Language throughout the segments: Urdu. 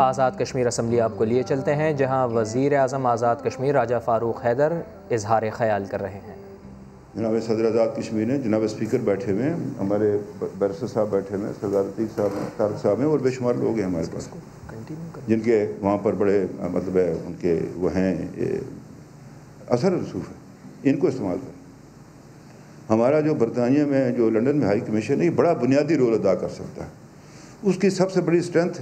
آزاد کشمیر اسمبلی آپ کو لیے چلتے ہیں، جہاں وزیر اعظم آزاد کشمیر راجہ فاروق حیدر اظہار خیال کر رہے ہیں۔ جناب صدر آزاد کشمیر ہیں، جناب اسپیکر بیٹھے ہوئے ہیں، ہمارے بیرسٹر صاحب بیٹھے ہوئے ہیں، سردار عتیق صاحب ہیں، طارق صاحب ہیں، اور بے شمار لوگ ہیں ہمارے پاس جن کے وہاں پر بڑے مطلب ہے ان کے وہ ہیں اثر رسوخ ہے، ان کو استعمال کریں۔ ہمارا جو برطانیہ میں جو لنڈن میں ہائی کمیشن ہے، یہ بڑا بنیادی رول ادا کر سکتا ہے۔ اس کی سب سے بڑی اسٹرینتھ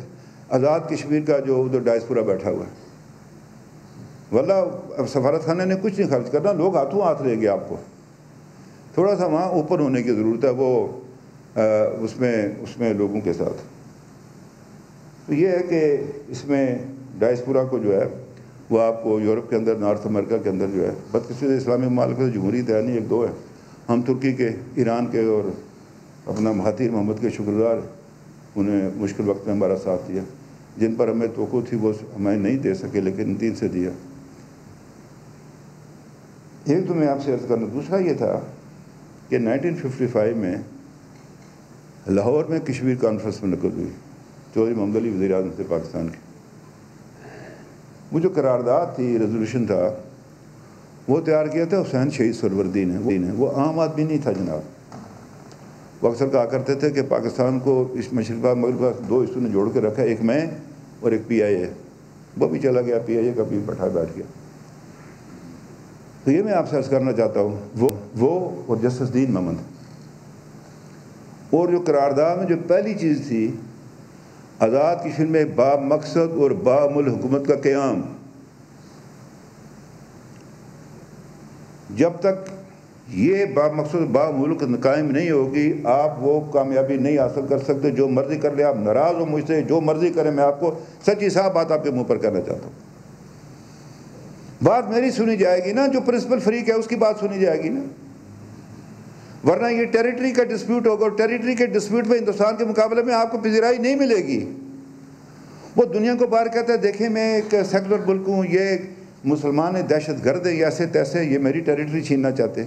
آزاد کشمیر کا جو ادھر ڈائسپورا بیٹھا ہوا ہے، واللہ سفارت خانے نے کچھ نہیں خرچ کرنا، لوگ ہاتھوں ہاتھ لے گئے آپ کو۔ تھوڑا سا وہاں اوپن ہونے کی ضرورت ہے، وہ اس میں لوگوں کے ساتھ۔ تو یہ ہے کہ اس میں ڈائسپورا کو جو ہے وہ آپ کو یورپ کے اندر، نارتھ امریکہ کے اندر جو ہے، بدقسمتی اسلامی ممالک میں جمہوریت ہے نہیں، ایک دو ہے۔ ہم ترکی کے، ایران کے اور اپنا مہاتیر محمد کے شکر گزار، انہیں مشکل وقت میں ہمارا ساتھ دیا، جن پر ہمیں توقع تھی وہ ہمیں نہیں دے سکے، لیکن 3 سے دیا۔ ایک تو میں آپ سے عرض کرنا، دوسرا یہ تھا کہ 1955 میں لاہور میں کشمیر کانفرنس منعقد ہوئی، چودھری محمد علی وزیر اعظم تھے پاکستان کے۔ وہ جو قرارداد تھی، ریزولوشن تھا، وہ تیار کیا تھا حسین شہید سہروردی نے۔ وہ عام آدمی نہیں تھا جناب۔ وہ اکثر کہا کرتے تھے کہ پاکستان کو اس مشرقہ مغربہ 2 حصوں نے جوڑ کے رکھا، ایک میں اور ایک PIA۔ وہ بھی چلا گیا، PIA کا بھی بیٹھ گیا۔ تو یہ میں آپ سے عرض کرنا چاہتا ہوں، وہ اور جسٹس دین محمد، اور جو قرارداد میں جو پہلی چیز تھی، آزاد کشمیر میں با مقصد اور بامل حکومت کا قیام۔ جب تک یہ با مقصد با ملک قائم نہیں ہوگی، آپ وہ کامیابی نہیں حاصل کر سکتے۔ جو مرضی کر لے، آپ ناراض ہو مجھ سے، جو مرضی کریں، میں آپ کو سچی صاف بات آپ کے منہ پر کہنا چاہتا ہوں۔ بات میری سنی جائے گی نا، جو پرنسپل فریق ہے اس کی بات سنی جائے گی نا، ورنہ یہ ٹیریٹری کا ڈسپیوٹ ہوگا، اور ٹیریٹری کے ڈسپیوٹ میں ہندوستان کے مقابلے میں آپ کو پذیرائی نہیں ملے گی۔ وہ دنیا کو باہر کہتا ہے دیکھیں میں ایک سیکولر ملک ہوں، یہ مسلمان دہشت گرد ہیں، ایسے تیسے، یہ میری ٹیریٹری چھیننا چاہتے۔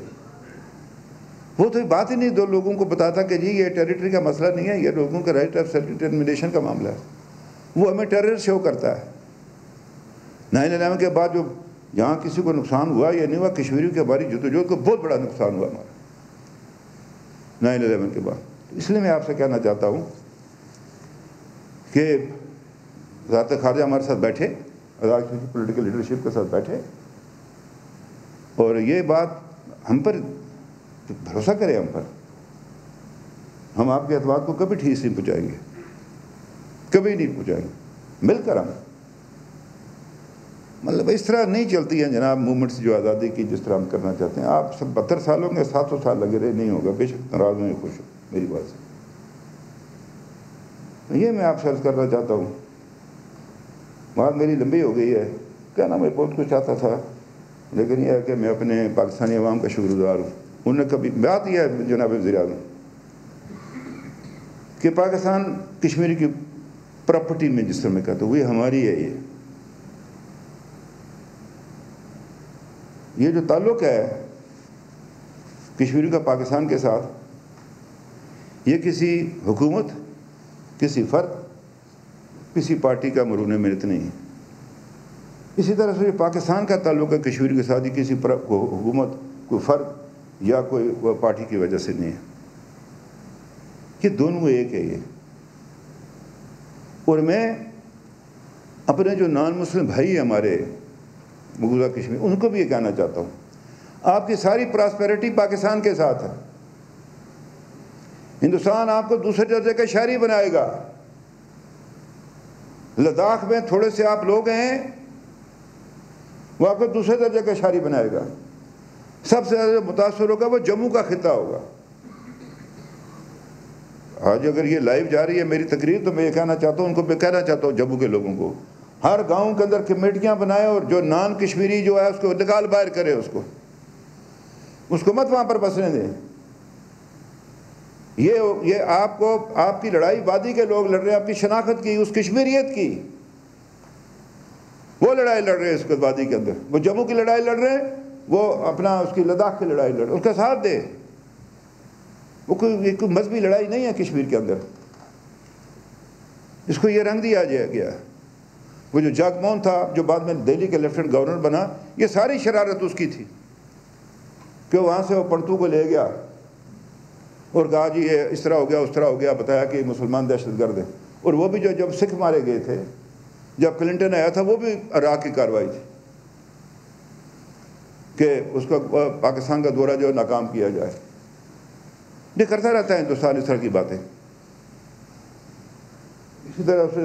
وہ تو بات ہی نہیں دو لوگوں کو بتاتا کہ جی یہ ٹیریٹری کا مسئلہ نہیں ہے، یہ لوگوں کا رائٹ آف سیلف ڈٹرمنیشن کا معاملہ ہے۔ وہ ہمیں ٹیرر شو کرتا ہے۔ 9/11 کے بعد جو جہاں کسی کو نقصان ہوا یا نہیں ہوا، کشمیریوں کی ہماری جدوجہد کو بہت بڑا نقصان ہوا ہمارا 9/11 کے بعد۔ اس لیے میں آپ سے کہنا چاہتا ہوں کہ وزارت خارجہ ہمارے ساتھ بیٹھے، آزاد کشمیر کی پولیٹیکل لیڈرشپ کے ساتھ بیٹھے، اور یہ بات ہم پر بھروسہ کرے، ہم پر، ہم آپ کے اعتماد کو کبھی ٹھیس نہیں پہنچائیں گے، کبھی نہیں پہنچائیں گے، مل کر ہم مطلب اس طرح نہیں چلتی ہیں جناب موومنٹس جو آزادی کی جس طرح ہم کرنا چاہتے ہیں۔ آپ 72 سال ہوں گے، 700 سال لگے رہے، نہیں ہوگا، بے شک ناراض ہوں یا خوش ہوں میری بات سے۔ یہ میں آپ سے عرض کرنا چاہتا ہوں۔ بات میری لمبی ہو گئی ہے، کہنا میں بہت کچھ چاہتا تھا، لیکن یہ ہے کہ میں اپنے پاکستانی عوام کا شکر گزار ہوں۔ انہوں نے کبھی بات یہ ہے جناب وزیر اعظم کہ پاکستان کشمیر کی پراپرٹی میں جس طرح میں کہتا ہوں، یہ ہماری ہے۔ یہ جو تعلق ہے کشمیر کا پاکستان کے ساتھ، یہ کسی حکومت، کسی فرد، کسی پارٹی کا مرہون منت نہیں ہے۔ اسی طرح سے پاکستان کا تعلق ہے کشمیر کے ساتھ، کسی حکومت، کوئی فرد یا کوئی پارٹی کی وجہ سے نہیں ہے۔ یہ دونوں ایک ہے یہ۔ اور میں اپنے جو نان مسلم بھائی ہیں ہمارے مقبوضہ کشمیر، ان کو بھی یہ کہنا چاہتا ہوں، آپ کی ساری پراسپیرٹی پاکستان کے ساتھ ہے۔ ہندوستان آپ کو دوسرے درجے کا شہری بنائے گا۔ لداخ میں تھوڑے سے آپ لوگ ہیں، وہ آپ کو دوسرے درجے کا شہری بنائے گا۔ سب سے زیادہ متاثر ہوگا وہ جموں کا خطہ ہوگا۔ آج اگر یہ لائیو جا رہی ہے میری تقریر، تو میں یہ کہنا چاہتا ہوں، ان کو میں کہنا چاہتا ہوں جموں کے لوگوں کو، ہر گاؤں کے اندر کمیٹیاں بنائے، اور جو نان کشمیری جو ہے اس کو نکال باہر کرے، اس کو مت وہاں پر بسنے دیں۔ یہ آپ کو، آپ کی لڑائی وادی کے لوگ لڑ رہے ہیں، آپ کی شناخت کی، اس کشمیریت کی، وہ لڑائی لڑ رہے ہیں اس وادی کے اندر۔ وہ جموں کی لڑائی لڑ رہے ہیں، وہ اپنا اس کی لداخ کی لڑائی لڑ رہے ہیں، اس کا ساتھ دے۔ وہ کوئی مذہبی لڑائی نہیں ہے کشمیر کے اندر، اس کو یہ رنگ دیا گیا۔ وہ جو جگمون تھا جو بعد میں دہلی کے لیفٹنٹ گورنر بنا، یہ ساری شرارت اس کی تھی کہ وہاں سے وہ پڑتو کو لے گیا اور کہا جی یہ اس طرح ہو گیا اس طرح ہو گیا، بتایا کہ مسلمان دہشت گرد ہیں. اور وہ بھی جو جب سکھ مارے گئے تھے، جب کلنٹن آیا تھا، وہ بھی عراق کی کارروائی تھی کہ اس کو پاکستان کا دورہ جو ناکام کیا جائے. یہ کرتا رہتا ہے ہندوستان اس طرح کی باتیں. اسی طرح سے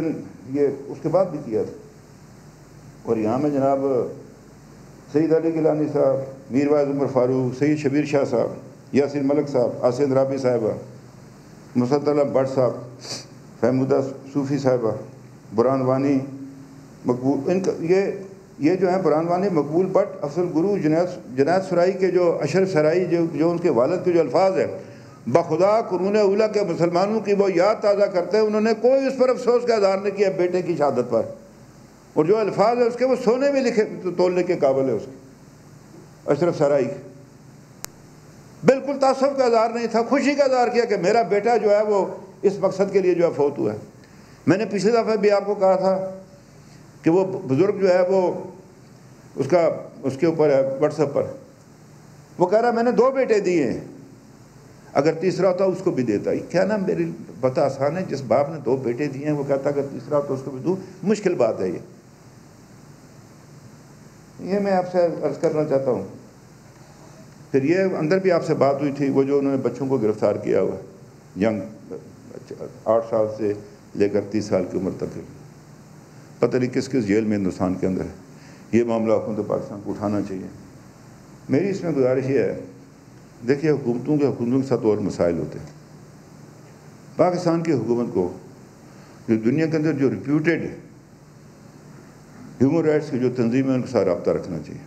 یہ اس کے بعد بھی کیا تھا. اور یہاں میں جناب سید علی گیلانی صاحب، میر واعظ عمر فاروق، سید شبیر شاہ صاحب، یاسین ملک صاحب، آسین رابی صاحبہ، مسد بٹ صاحب، فہمودہ صوفی صاحبہ، برہان وانی مقبول، ان کا یہ جو ہیں برہان وانی، مقبول بٹ، افضل گرو، جنید سرائی کے جو اشرف سرائی جو ان کے والد کے جو الفاظ ہیں، بخدا قرون اولیٰ کے مسلمانوں کی وہ یاد تازہ کرتے ہیں، انہوں نے کوئی اس پر افسوس کا اظہار نہیں کیا بیٹے کی شہادت پر. اور جو الفاظ ہیں اس کے وہ سونے میں لکھے تولنے کے قابل ہے. اس کے اشرف سرائی بالکل تعصب کا اظہار نہیں تھا، خوشی کا اظہار کیا کہ میرا بیٹا جو ہے وہ اس مقصد کے لیے جو ہے فوت ہوا ہے. میں نے پچھلے دفعہ بھی آپ کو کہا تھا کہ وہ بزرگ جو ہے وہ اس کے اوپر ہے واٹس ایپ پر، وہ کہہ رہا ہے میں نے 2 بیٹے دیے ہیں، اگر تیسرا ہوتا اس کو بھی دیتا. کیا نا میری بتا آسان ہے، جس باپ نے 2 بیٹے دیے ہیں وہ کہتا اگر تیسرا ہوتا اس کو بھی دوں، مشکل بات ہے. یہ میں آپ سے عرض کرنا چاہتا ہوں. پھر یہ اندر بھی آپ سے بات ہوئی تھی، وہ جو انہوں نے بچوں کو گرفتار کیا ہوا ینگ 8 سال سے لے کر 30 سال کی عمر تک، پتہ نہیں کس جیل میں ہندوستان کے اندر ہے. یہ معاملہ حکومت پاکستان کو اٹھانا چاہیے. میری اس میں گزارش یہ ہے، دیکھیے حکومتوں کے ساتھ اور مسائل ہوتے ہیں. پاکستان کی حکومت کو جو دنیا کے اندر جو ریپیوٹیڈ ہیومن رائٹس کی جو تنظیمیں ان کے ساتھ رابطہ رکھنا چاہیے،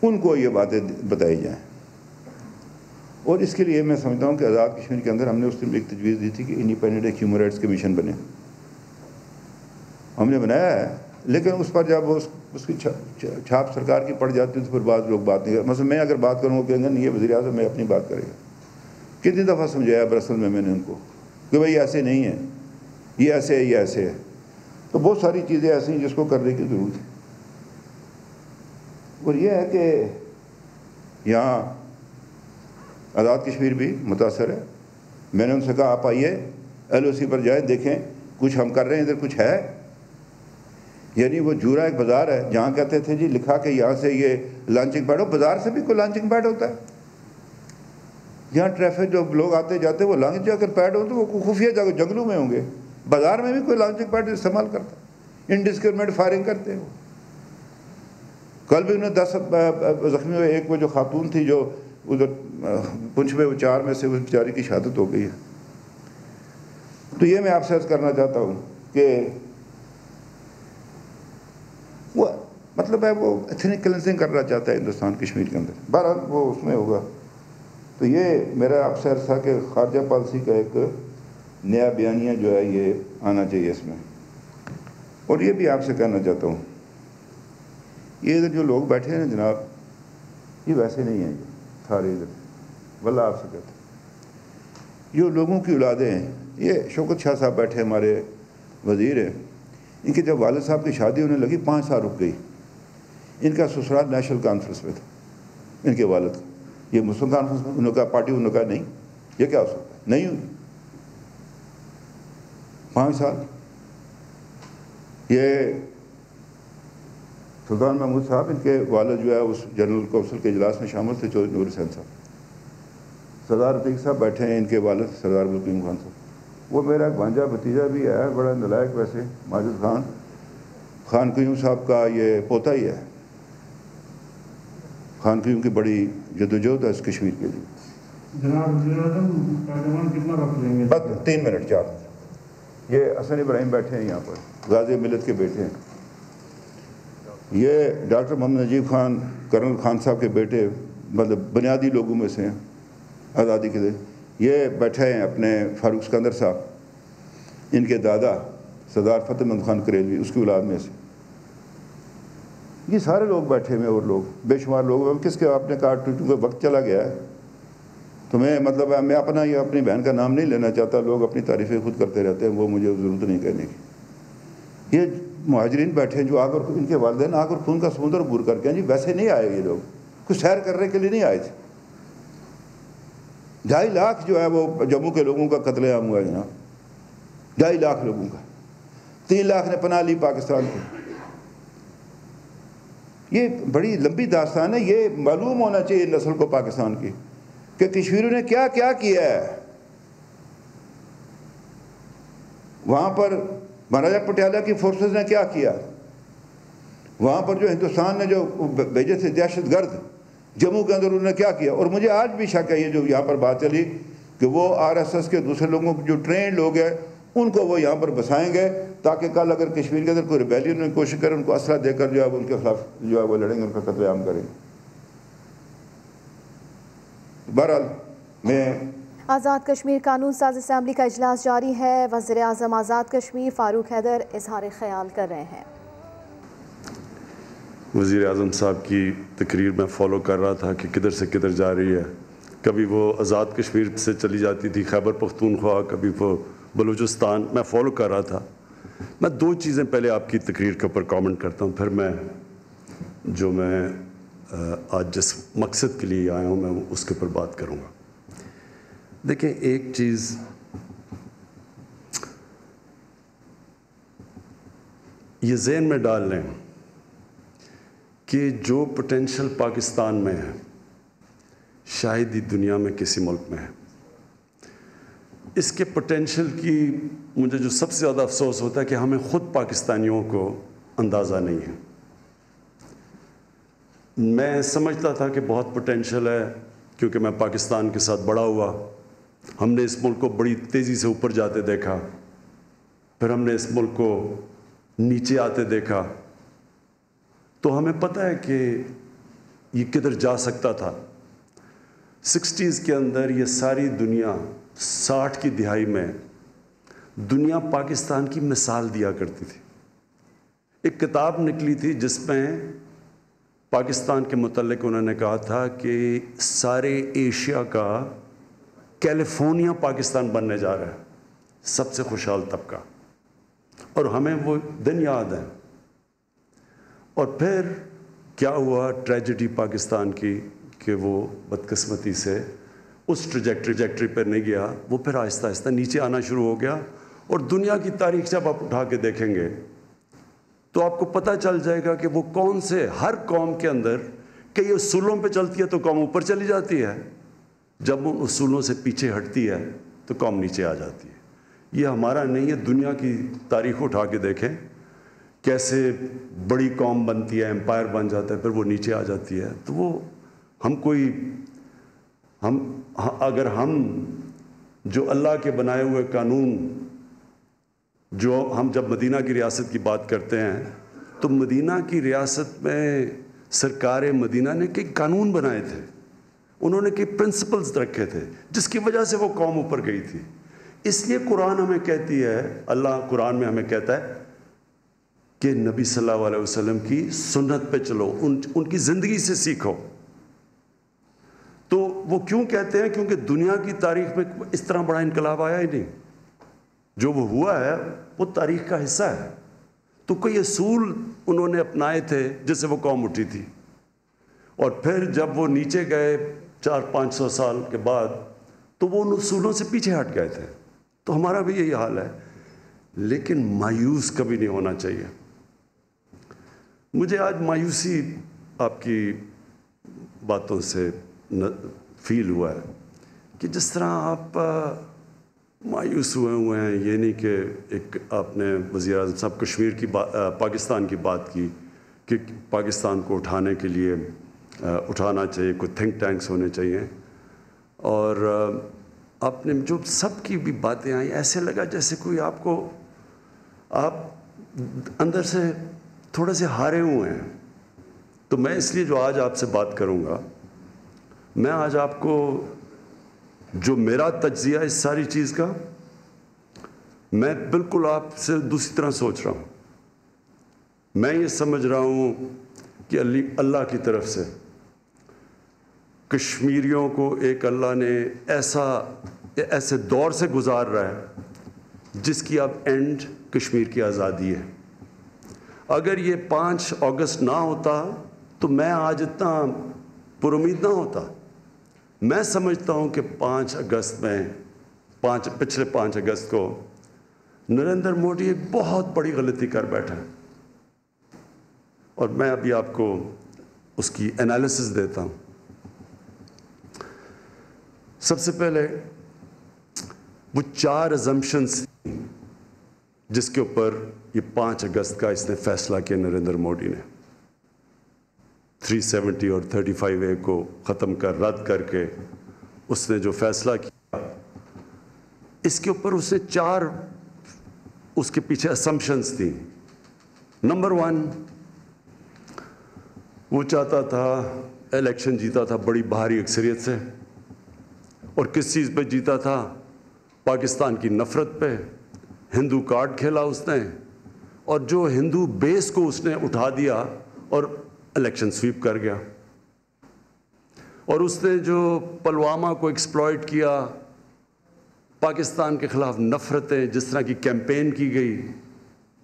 ان کو یہ باتیں بتائی جائیں. اور اس کے لیے میں سمجھتا ہوں کہ آزاد کشمیر کے اندر ہم نے اس دن ایک تجویز دی تھی کہ انڈیپینڈنٹ ایک ہیومن رائٹس کمیشن بنے. ہم نے بنایا ہے، لیکن اس پر جب اس کی چھاپ سرکار کی پڑ جاتی ہے تو پھر بعض لوگ بات نہیں کرتے. مثلا میں اگر بات کروں گا کہیں گے نہیں یہ وزیر اعظم میں اپنی بات کرے گا. کتنی دفعہ سمجھایا برسل میں نے ان کو کہ بھائی ایسے نہیں ہے، یہ ایسے ہے، یہ ایسے ہے. تو بہت ساری چیزیں ایسی ہیں جس کو کرنے کی ضرورت ہے. اور یہ ہے کہ یہاں آزاد کشمیر بھی متاثر ہے. میں نے ان سے کہا آپ آئیے LOC پر جائیں، دیکھیں کچھ ہم کر رہے ہیں، ادھر کچھ ہے. یعنی وہ جورا ایک بازار ہے جہاں کہتے تھے جی لکھا کہ یہاں سے یہ لانچنگ پیڈ ہو، بازار سے بھی کوئی لانچنگ پیڈ ہوتا ہے؟ جہاں ٹریفک جو لوگ آتے جاتے وہ لانچ جا کر پیڈ ہو تو وہ خفیہ جنگلوں میں ہوں گے. بازار میں بھی کوئی لانچنگ پیڈ استعمال کرتا ہے؟ انڈسکرمنٹ فائرنگ کرتے ہیں. کل بھی انہیں 10 زخمی ہوئے. ایک وہ جو خاتون تھی جو ادھر پنچ میں 4 میں سے اس بیچاری کی شہادت ہو گئی ہے. تو یہ میں آپ سے عرض کرنا چاہتا ہوں کہ وہ مطلب ہے وہ ایتھنک کلینزنگ کرنا چاہتا ہے ہندوستان کشمیر کے اندر. بہرحال وہ اس میں ہوگا. تو یہ میرا آپ سے عرض تھا کہ خارجہ پالیسی کا ایک نیا بیانیہ جو ہے یہ آنا چاہیے اس میں. اور یہ بھی آپ سے کہنا چاہتا ہوں، یہ ادھر جو لوگ بیٹھے ہیں جناب، یہ ویسے نہیں ہیں سارے ادھر. واللہ آپ سے کہتا ہوں جو لوگوں کی اولادیں ہیں، یہ شوکت شاہ صاحب بیٹھے ہمارے وزیر ہیں، ان کے جب والد صاحب کی شادی ہونے لگی 5 سال رک گئی. ان کا سسرال نیشنل کانفرنس میں تھا، ان کے والد کا. یہ مسلم کانفرنس میں انہوں نے کہا پارٹی، انہوں نے کہا نہیں یہ کیا ہو سکتا ہے، نہیں ہوئی. 5 سال. یہ سلطان محمود صاحب، ان کے والد جو ہے اس جنرل کونسل کے اجلاس میں شامل تھے، چودھری نور حسین صاحب. سردار عتیق صاحب بیٹھے ہیں، ان کے والد سردار عبدالقیوم خان صاحب. وہ میرا ایک بھانجا بھتیجا بھی ہے، بڑا نالائق ویسے، ماجد خان قیوم صاحب کا یہ پوتا ہی ہے. خان قیوم کی بڑی جدوجہد ہے اس کشمیر کے لیے. جناب کتنا وقت لیں گے؟ بس 3 منٹ 4. یہ حسن ابراہیم بیٹھے ہیں یہاں پر، غازی ملت کے بیٹے ہیں. یہ ڈاکٹر محمد نجیب خان، کرنل خان صاحب کے بیٹے، مطلب بنیادی لوگوں میں سے ہیں آزادی کے لیے. یہ بیٹھے ہیں اپنے فاروق سکندر صاحب، ان کے دادا سردار فتح مند خان کریلوی، اس کی اولاد میں سے. یہ سارے لوگ بیٹھے ہوئے، اور لوگ بے شمار لوگ. کس کے آپ نے کہا کیونکہ وقت چلا گیا ہے تو میں مطلب میں اپنا یا اپنی بہن کا نام نہیں لینا چاہتا. لوگ اپنی تعریفیں خود کرتے رہتے ہیں، وہ مجھے ضرورت نہیں کہنے کی. یہ مہاجرین بیٹھے ہیں جو آگ اور ان کے والدین آگ اور خون کا سمندر عبور کر کے ہیں جی، ویسے نہیں آئے یہ لوگ، کچھ سیر کرنے کے لیے نہیں آئے تھے۔ 2.5 لاکھ جو ہے وہ جموں کے لوگوں کا قتل عام ہوا ہے جناب، 2.5 لاکھ لوگوں کا، 3 لاکھ نے پناہ لی پاکستان کو۔ یہ بڑی لمبی داستان ہے، یہ معلوم ہونا چاہیے نسل کو پاکستان کی کہ کشمیریوں نے کیا کیا کیا ہے۔ وہاں پر مہاراجہ پٹیالہ کی فورسز نے کیا کیا، وہاں پر جو ہندوستان نے جو بھیجے تھے دہشت گرد جموں کے اندر، انہوں نے کیا کیا۔ اور مجھے آج بھی شک ہے، یہ جو یہاں پر بات چلی کہ وہ RSS کے دوسرے لوگوں جو ٹرینڈ لوگ ہیں ان کو وہ یہاں پر بسائیں گے تاکہ کل اگر کشمیر کے اندر کوئی ریبیلین کی کوشش کرے ان کو اسلحہ دے کر جو ہے ان کے خلاف جو ہے وہ لڑیں گے، ان کا قتل عام کریں گے۔ بہرحال میں آزاد کشمیر قانون ساز اسمبلی کا اجلاس جاری ہے، وزیر اعظم آزاد کشمیر فاروق حیدر اظہار خیال کر رہے ہیں۔ وزیر اعظم صاحب کی تقریر میں فالو کر رہا تھا کہ کدھر سے کدھر جا رہی ہے، کبھی وہ آزاد کشمیر سے چلی جاتی تھی خیبر پختونخوا، کبھی وہ بلوچستان، میں فالو کر رہا تھا۔ میں 2 چیزیں پہلے آپ کی تقریر کے اوپر کامنٹ کرتا ہوں، پھر میں آج جس مقصد کے لیے آیا ہوں میں اس کے اوپر بات کروں گا۔ دیکھیں، ایک چیز یہ ذہن میں ڈال لیں کہ جو پوٹینشل پاکستان میں ہے شاید ہی دنیا میں کسی ملک میں ہے۔ اس کے پوٹینشل کی مجھے جو سب سے زیادہ افسوس ہوتا ہے کہ ہمیں خود پاکستانیوں کو اندازہ نہیں ہے۔ میں سمجھتا تھا کہ بہت پوٹینشل ہے کیونکہ میں پاکستان کے ساتھ بڑا ہوا، ہم نے اس ملک کو بڑی تیزی سے اوپر جاتے دیکھا، پھر ہم نے اس ملک کو نیچے آتے دیکھا، تو ہمیں پتہ ہے کہ یہ کدھر جا سکتا تھا۔ 60s کے اندر یہ ساری دنیا، 60 کی دہائی میں دنیا پاکستان کی مثال دیا کرتی تھی۔ ایک کتاب نکلی تھی جس میں پاکستان کے متعلق انہوں نے کہا تھا کہ سارے ایشیا کا کیلیفورنیا پاکستان بننے جا رہا ہے، سب سے خوشحال طبقہ، اور ہمیں وہ دن یاد ہے۔ اور پھر کیا ہوا ٹریجڈی پاکستان کی کہ وہ بدقسمتی سے اس ٹریجیکٹری پر نہیں گیا، وہ پھر آہستہ آہستہ نیچے آنا شروع ہو گیا۔ اور دنیا کی تاریخ جب آپ اٹھا کے دیکھیں گے تو آپ کو پتہ چل جائے گا کہ وہ کون سے، ہر قوم کے اندر کئی اصولوں پہ چلتی ہے تو قوم اوپر چلی جاتی ہے، جب ان اصولوں سے پیچھے ہٹتی ہے تو قوم نیچے آ جاتی ہے۔ یہ ہمارا نہیں ہے، دنیا کی تاریخ اٹھا کے دیکھیں کیسے بڑی قوم بنتی ہے، امپائر بن جاتا ہے، پھر وہ نیچے آ جاتی ہے۔ تو وہ اگر ہم جو اللہ کے بنائے ہوئے قانون، جو ہم جب مدینہ کی ریاست کی بات کرتے ہیں تو مدینہ کی ریاست میں سرکار مدینہ نے کئی قانون بنائے تھے، انہوں نے کئی پرنسپلز رکھے تھے جس کی وجہ سے وہ قوم اوپر گئی تھی۔ اس لیے قرآن ہمیں کہتی ہے، اللہ قرآن میں ہمیں کہتا ہے کہ نبی صلی اللہ علیہ وسلم کی سنت پہ چلو، ان کی زندگی سے سیکھو۔ تو وہ کیوں کہتے ہیں؟ کیونکہ دنیا کی تاریخ میں اس طرح بڑا انقلاب آیا ہی نہیں، جو وہ ہوا ہے وہ تاریخ کا حصہ ہے۔ تو کوئی اصول انہوں نے اپنائے تھے جس سے وہ قوم اٹھی تھی، اور پھر جب وہ نیچے گئے 400-500 سال کے بعد تو وہ ان اصولوں سے پیچھے ہٹ گئے تھے۔ تو ہمارا بھی یہی حال ہے، لیکن مایوس کبھی نہیں ہونا چاہیے۔ مجھے آج مایوسی آپ کی باتوں سے فیل ہوا ہے کہ جس طرح آپ مایوس ہوئے ہیں، یہ نہیں کہ ایک آپ نے وزیر اعظم صاحب کشمیر کی پاکستان کی بات کی کہ پاکستان کو اٹھانے کے لیے اٹھانا چاہیے، کوئی تھنک ٹینکس ہونے چاہیے، اور آپ نے جو سب کی بھی باتیں آئیں ایسے لگا جیسے کوئی آپ اندر سے تھوڑے سے ہارے ہوئے ہیں۔ تو میں اس لیے جو آج آپ سے بات کروں گا، میں آج آپ کو جو میرا تجزیہ اس ساری چیز کا، میں بالکل آپ سے دوسری طرح سوچ رہا ہوں۔ میں یہ سمجھ رہا ہوں کہ اللہ کی طرف سے کشمیریوں کو ایک اللہ نے ایسے دور سے گزار رہا ہے جس کی اب اینڈ کشمیر کی آزادی ہے۔ اگر یہ 5 اگست نہ ہوتا تو میں آج اتنا پر امید نہ ہوتا. میں سمجھتا ہوں کہ 5 اگست میں پچھلے 5 اگست کو نریندر مودی ایک بہت بڑی غلطی کر بیٹھا ہے، اور میں ابھی آپ کو اس کی انالیسس دیتا ہوں. سب سے پہلے وہ 4 assumptions جس کے اوپر یہ 5 اگست کا اس نے فیصلہ کیا نریندر مودی نے. 370 اور 35A کو ختم رد کر کے اس نے جو فیصلہ کیا، اس کے اوپر اس نے 4 اس کے پیچھے assumptions تھیں. نمبر 1، وہ چاہتا تھا الیکشن جیتا تھا بڑی بھاری اکثریت سے، اور کس چیز پہ جیتا تھا؟ پاکستان کی نفرت پہ. ہندو کارڈ کھیلا اس نے، اور جو ہندو بیس کو اس نے اٹھا دیا اور الیکشن سویپ کر گیا. اور اس نے جو پلوامہ کو ایکسپلائٹ کیا، پاکستان کے خلاف نفرتیں جس طرح کی کیمپین کی گئی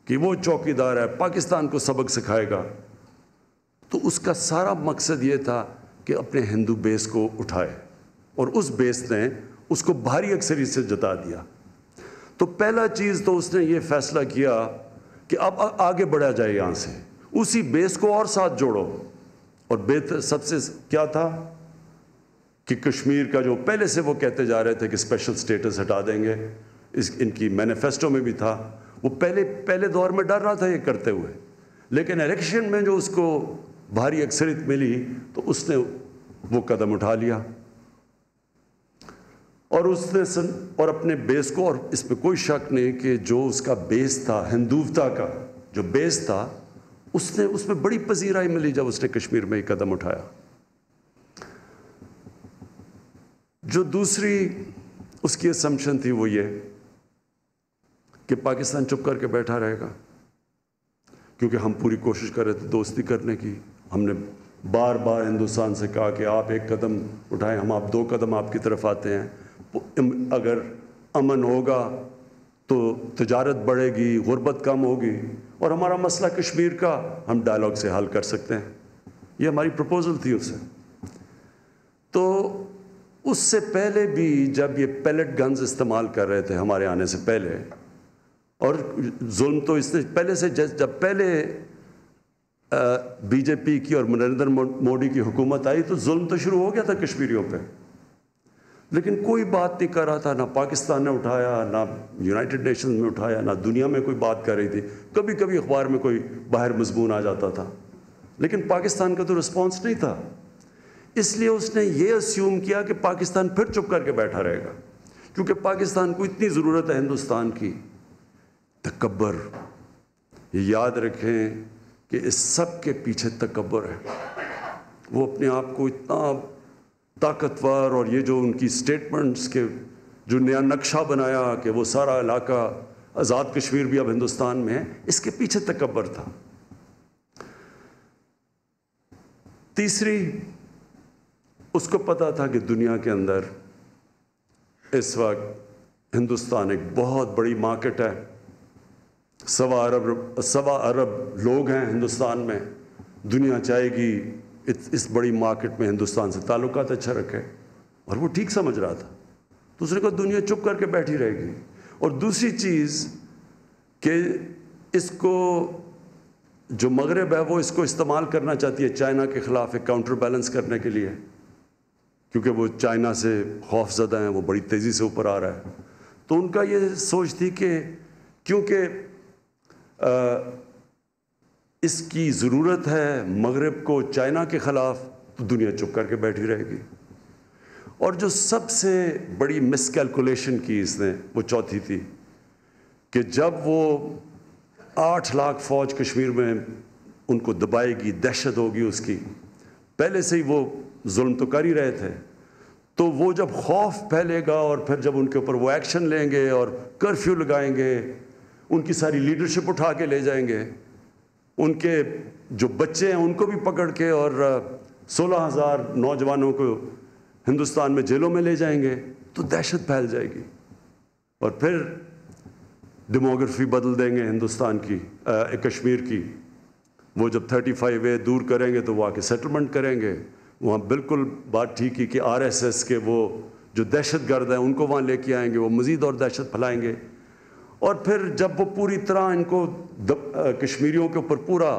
کہ وہ چوکی دار ہے، پاکستان کو سبق سکھائے گا، تو اس کا سارا مقصد یہ تھا کہ اپنے ہندو بیس کو اٹھائے، اور اس بیس نے اس کو بھاری اکثریت سے جتا دیا. تو پہلا چیز تو اس نے یہ فیصلہ کیا کہ اب آگے بڑھا جائے یہاں سے، اسی بیس کو اور ساتھ جوڑو. اور سب سے کیا تھا کہ کشمیر کا جو پہلے سے وہ کہتے جا رہے تھے کہ اسپیشل سٹیٹس ہٹا دیں گے، ان کی مینیفیسٹو میں بھی تھا. وہ پہلے دور میں ڈر رہا تھا یہ کرتے ہوئے، لیکن الیکشن میں جو اس کو بھاری اکثریت ملی تو اس نے وہ قدم اٹھا لیا. اور اس نے اور اپنے بیس کو، اور اس پہ کوئی شک نہیں کہ جو اس کا بیس تھا، ہندوتا کا جو بیس تھا، اس میں بڑی پذیرائی ملی جب اس نے کشمیر میں یہ قدم اٹھایا. جو دوسری اس کی اسمپشن تھی وہ یہ کہ پاکستان چپ کر کے بیٹھا رہے گا، کیونکہ ہم پوری کوشش کر رہے تھے دوستی کرنے کی. ہم نے بار بار ہندوستان سے کہا کہ آپ 1 قدم اٹھائیں، ہم 2 قدم آپ کی طرف آتے ہیں. اگر امن ہوگا تو تجارت بڑھے گی، غربت کم ہوگی، اور ہمارا مسئلہ کشمیر کا ہم ڈائلاگ سے حل کر سکتے ہیں. یہ ہماری پروپوزل تھی اس سے. تو اس سے پہلے بھی جب یہ پیلٹ گنز استعمال کر رہے تھے ہمارے آنے سے پہلے، اور ظلم تو اس نے پہلے سے، جب پہلے بی جے پی کی اور نریندر مودی کی حکومت آئی تو ظلم تو شروع ہو گیا تھا کشمیریوں پہ، لیکن کوئی بات نہیں کر رہا تھا. نہ پاکستان نے اٹھایا، نہ یونائٹڈ نیشنز میں اٹھایا، نہ دنیا میں کوئی بات کر رہی تھی. کبھی کبھی اخبار میں کوئی باہر مضمون آ جاتا تھا، لیکن پاکستان کا تو رسپانس نہیں تھا. اس لیے اس نے یہ اسیوم کیا کہ پاکستان پھر چپ کر کے بیٹھا رہے گا، کیونکہ پاکستان کو اتنی ضرورت ہے ہندوستان کی. تکبر، یہ یاد رکھیں کہ اس سب کے پیچھے تکبر ہے. وہ اپنے آپ کو اتنا طاقتور، اور یہ جو ان کی سٹیٹمنٹس کے جو نیا نقشہ بنایا کہ وہ سارا علاقہ آزاد کشمیر بھی اب ہندوستان میں ہے، اس کے پیچھے تکبر تھا. تیسری، اس کو پتا تھا کہ دنیا کے اندر اس وقت ہندوستان ایک بہت بڑی مارکیٹ ہے. 1.25 ارب لوگ ہیں ہندوستان میں. دنیا چاہے گی اس بڑی مارکیٹ میں ہندوستان سے تعلقات اچھا رکھے، اور وہ ٹھیک سمجھ رہا تھا. دوسرے کو دنیا چپ کر کے بیٹھی رہے گی. اور دوسری چیز کہ اس کو جو مغرب ہے وہ اس کو استعمال کرنا چاہتی ہے چائنا کے خلاف ایک کاؤنٹر بیلنس کرنے کے لیے، کیونکہ وہ چائنا سے خوف زدہ ہیں، وہ بڑی تیزی سے اوپر آ رہا ہے. تو ان کا یہ سوچ تھی کہ کیونکہ اس کی ضرورت ہے مغرب کو چائنا کے خلاف، تو دنیا چپ کر کے بیٹھی رہے گی. اور جو سب سے بڑی مس کیلکولیشن کی اس نے، وہ چوتھی تھی کہ جب وہ 8 لاکھ فوج کشمیر میں ان کو دبائے گی، دہشت ہوگی اس کی، پہلے سے ہی وہ ظلم تو کر ہی رہے تھے، تو وہ جب خوف پھیلے گا اور پھر جب ان کے اوپر وہ ایکشن لیں گے اور کرفیو لگائیں گے، ان کی ساری لیڈرشپ اٹھا کے لے جائیں گے، ان کے جو بچے ہیں ان کو بھی پکڑ کے، اور 16,000 نوجوانوں کو ہندوستان میں جیلوں میں لے جائیں گے، تو دہشت پھیل جائے گی. اور پھر ڈیموگرافی بدل دیں گے ہندوستان کی، کشمیر کی. وہ جب 35A دور کریں گے تو وہ آ کے سیٹلمنٹ کریں گے. وہاں بالکل بات ٹھیک ہے کہ RSS کے وہ جو دہشت گرد ہیں ان کو وہاں لے کے آئیں گے, وہ مزید اور دہشت پھیلائیں گے. اور پھر جب وہ پوری طرح ان کو کشمیریوں کے اوپر پورا